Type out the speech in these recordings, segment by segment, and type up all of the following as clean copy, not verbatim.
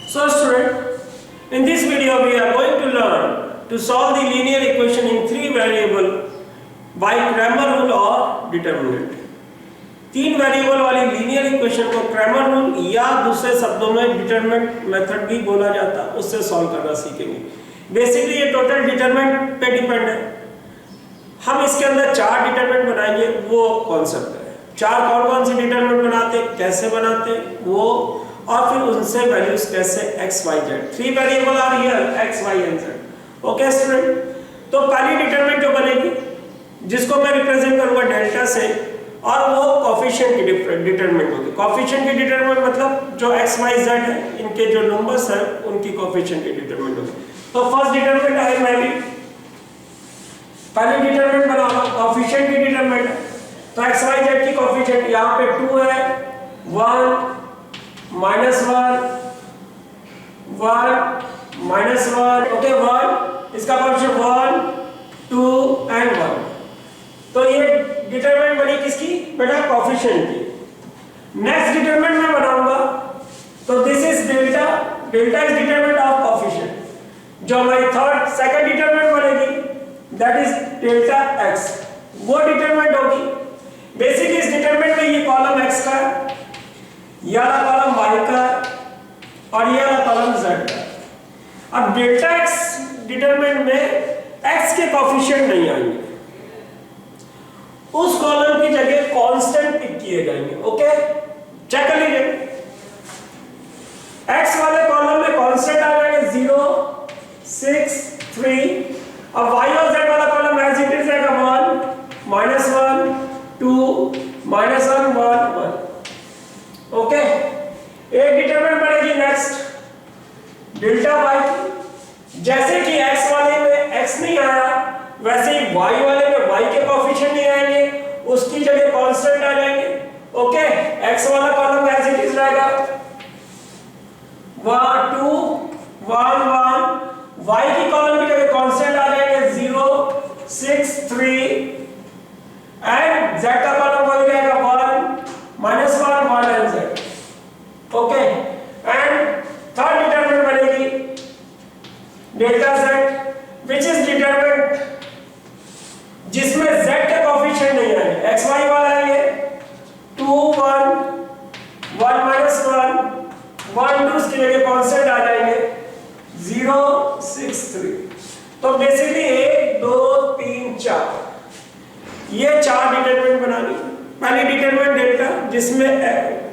So student, in this video we are going to learn to solve the linear equation in three variable by Cramer rule or determinant. तीन variable वाली linear equation को Cramer rule या दूसरे शब्दों में determinant method भी बोला जाता है, उससे सॉल्व करना सीखेंगे। बेसिकली ये टोटल डिटरमिनेंट पे डिपेंड है। हम इसके अंदर चार डिटरमिनेंट बनाएंगे, वो कॉन्सेप्ट है। चार कौन कौन से डिटरमिनेंट बनाते, कैसे बनाते वो, और फिर उनसे वैल्यूज कैसे x y z, three variable are here x y and z। Okay student, तो पहली डिटरमिनेंट जो बनेगी जिसको मैं रिप्रेजेंट करूंगा डेल्टा से, और वो कोफिशिएंट की डिटरमिनेंट होगी। कोफिशिएंट की डिटरमिनेंट मतलब जो x y z है, इनके जो नंबर्स हैं उनकी कोफिशिएंट की डिटरमिनेंट होगी। तो फर्स्ट डिटरमिनेंट है मेरी, पहली डिटरमिनेंट बनाऊंगा कोफिशिएंट की डिटरमिनेंट। तो x y z की कोफिशिएंट यहाँ पे 2 है, 1 -1 1 -1, ओके 1, इसका कोफिशिएंट 1 2 एंड 1। तो ये डिटरमिनेंट बनी किसकी बेटा, कोफिशिएंट की। नेक्स्ट डिटरमिनेंट मैं बनाऊंगा, तो this is delta, delta is determinant of coefficient. जो हमारी थर्ड सेकंड डिटरमिनेंट बनेगी दैट इज डेल्टा x, वो डिटरमिनेंट होगी। बेसिकली इस डिटरमिनेंट में ये कॉलम x का है, ये वाला कॉलम y का है, और ये वाला कॉलम z का है। अब डेल्टा x डिटरमिनेंट में x के कोफिशिएंट नहीं आएंगे, उस कॉलम की जगह कांस्टेंट पिक किए जाएंगे। ओके, चेक कर लीजिए, x वाले कॉलम में कांस्टेंट आ जाएंगे 0 6 3, अब y और z वाला कॉलम एज इट इज रहेगा 1 -1 2 -1 1 1। ओके, एक डिटरमिनेंट बनेगी नेक्स्ट डेल्टा y। जैसे कि x वाले में x नहीं आया, वैसे ही y वाले में y के कोफिशिएंट नहीं आएंगे, उसकी जगह कांस्टेंट आ जाएंगे। ओके, x वाला कॉलम एज इट इज रहेगा 1 2 1 1, y की कॉलम की जगह कांस्टेंट आ जाएंगे 0 6 3, एंड z का कॉलम वही रहेगा 1 -1 1 and z। Okay, and third determinant बनेगी delta z, which is determinant जिसमें z के कोफिशिएंट नहीं आएंगे, x y वाला आएंगे 2 1 1 -1 1 2, इसकी जगह कांस्टेंट आ जाएंगे 0 6 3। तो बेसिकली 1 2 3 4, ये चार डिटरमिनेंट बनानी। पहली डिटरमिनेंट डेल्टा जिसमें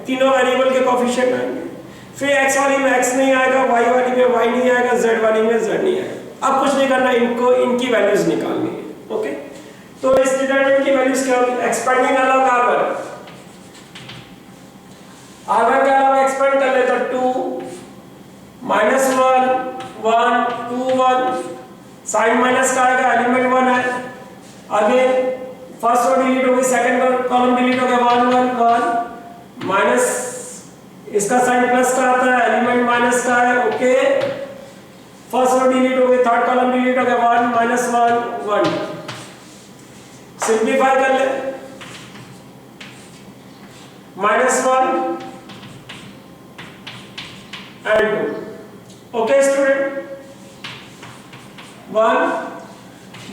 तीनों वेरिएबल के कोफिशिएंट आएंगे, फिर x वाली में x नहीं आएगा, y वाली में y नहीं आएगा, z वाली में z नहीं आएगा। अब कुछ नहीं करना, इनको इनकी वैल्यूज निकालनी है। ओके, तो इस डिटरमिनेंट की वैल्यूज क्या होगी, एक्सपेंडिंग अलॉन्ग r1, r1 का अलॉन्ग एक्सपेंड कर ले तो 2 -1 1 2 1, साइन माइनस का आएगा, एलिमेंट 1 है। आगे फर्स्ट रो डिलीट हो गई, सेकंड कॉलम डिलीट हो गया 1 1 1, माइनस इसका साइन प्लस का आता है, एलिमेंट माइनस का है। ओके, फर्स्ट रो डिलीट हो गई, थर्ड कॉलम डिलीट हो गया 1 -1 1। सिंप्लीफाई कर ले, -1 and 2। Okay student, 1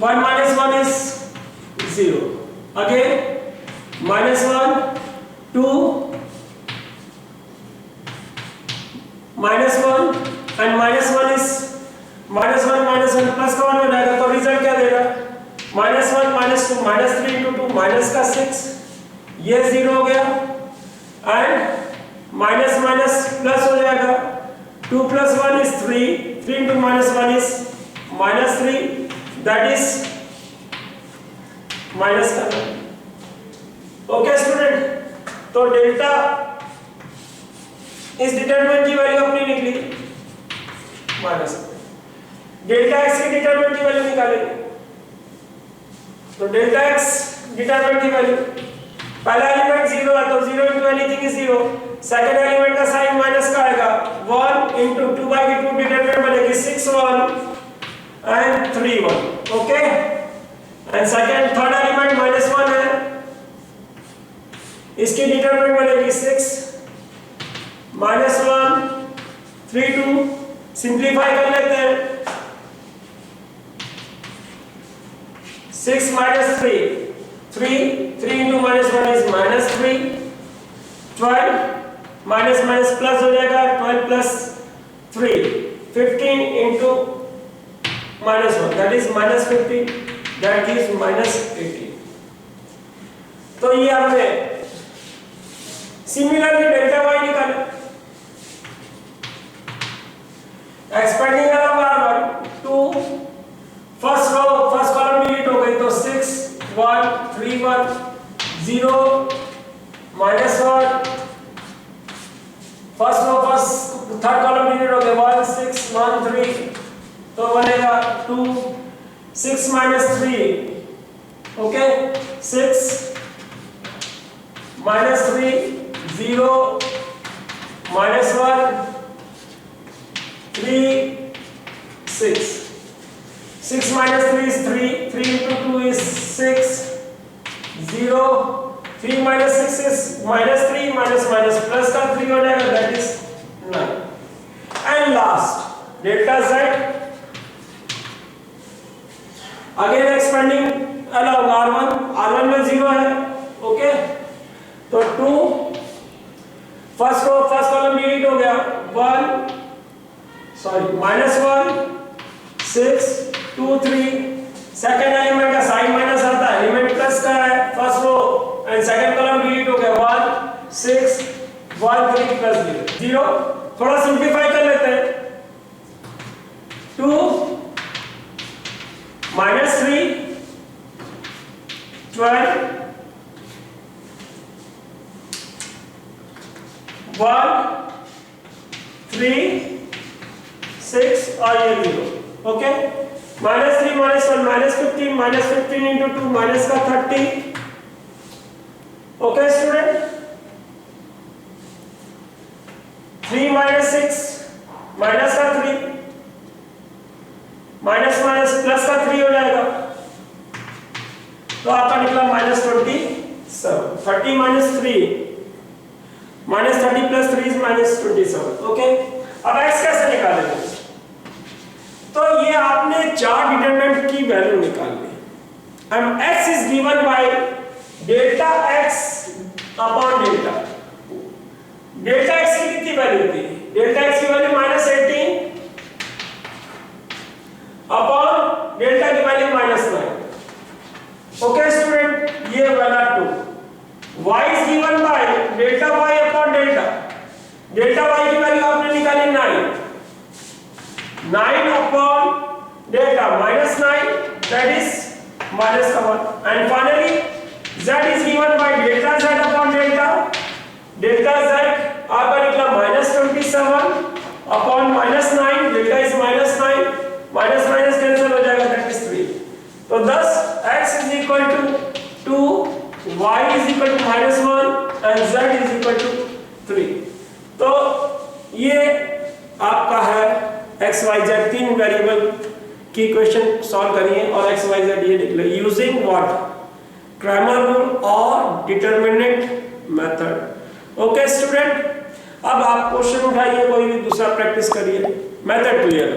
-1 is 0, again -1 2 -1 and -1 is -1 plus का 1 हो जाएगा, तो रिजल्ट क्या देगा, -1 -2 -3 into 2 माइनस का 6, ये 0 हो गया, एंड माइनस माइनस प्लस हो जाएगा, 2 + 1 is 3, 3 into -1 is -3, that is minus का। ओके स्टूडेंट, तो डेल्टा इस डिटरमिनेंट की वैल्यू अपनी निकली माइनस, डेल्टा x की डिटरमिनेंट की वैल्यू निकालेंगे। तो डेल्टा x डिटरमिनेंट की वैल्यू, पहला एलिमेंट 0 है तो 0 into anything is 0, second element का साइन माइनस का आएगा 1 into 2/2 डिटरमिनेंट बनेगी 6 1 and 3 1। Okay, and second third element -1 है, इसकी डिटरमिनेंट बनेगी 6 -1 3 2 सिंप्लीफाई कर लेते हैं 6 minus 3 3 into minus 1 is minus 3 12 minus minus plus हो जाएगा 12 plus 3 15 into minus 1 that is minus 15 that gives minus 18 तो ये हमने सिमिलरली डेल्टा y निकाला expanding around 2 first row first column delete हो गई तो 6 1 3 1 0 minus 1 first row first third column delete हो गया 1 6 1 3 तो बनेगा 2 6 minus 3 okay 6 minus 3 0 minus 1 3 6 6 minus 3 is 3 3 into 2 is 6 0 3 minus 6 is minus 3 minus minus plus का 3 हो जाएगा that is 9 and last delta z again expanding along r1 में 0 है okay तो 2 first row first column delete हो गया 1 सॉरी minus 1 6 2 3 सेकंड एलिमेंट का sign minus आता है एलिमेंट प्लस का है first row and second column delete हो गया 1 6 1 3 प्लस 0 थोड़ा सिंपलीफाई कर लेते हैं 2 minus 3 12 1 3 6 और ये 0 okay minus 3 minus 1 minus 15 into 2 minus का 30 ओके स्टूडेंट 3 minus 6 minus का 3 minus minus plus का 3 हो जाएगा तो आपका निकला minus 27 30 minus 3 minus 30 plus 3 is minus 27 okay अब x कैसे निकालेंगे तो ये आपने चार डिटरमिनेंट की वैल्यू निकाल ली and x is given by delta x upon delta x की कितनी वैल्यू थी delta x की वैल्यू -18 अपॉन delta की वैल्यू -9 ओके स्टूडेंट ये वाला 2 y is given by delta y upon delta y की वैल्यू आपने निकाली 9 upon delta -9 that is minus 1 and finally z is given by delta z upon delta z आपका निकला -27 upon -9 delta is -9 minus minus cancel हो जाएगा that is 3 तो thus x is equal to 2 y is equal to -1 and z is equal to 3 तो ये आपका है x y z तीन वेरिएबल की क्वेश्चन सॉल्व करिए और x y z ये निकले यूजिंग व्हाट क्रैमर रूल और डिटरमिनेंट मेथड ओके स्टूडेंट अब आप क्वेश्चन उठाइए कोई भी दूसरा प्रैक्टिस करिए मेथड क्लियर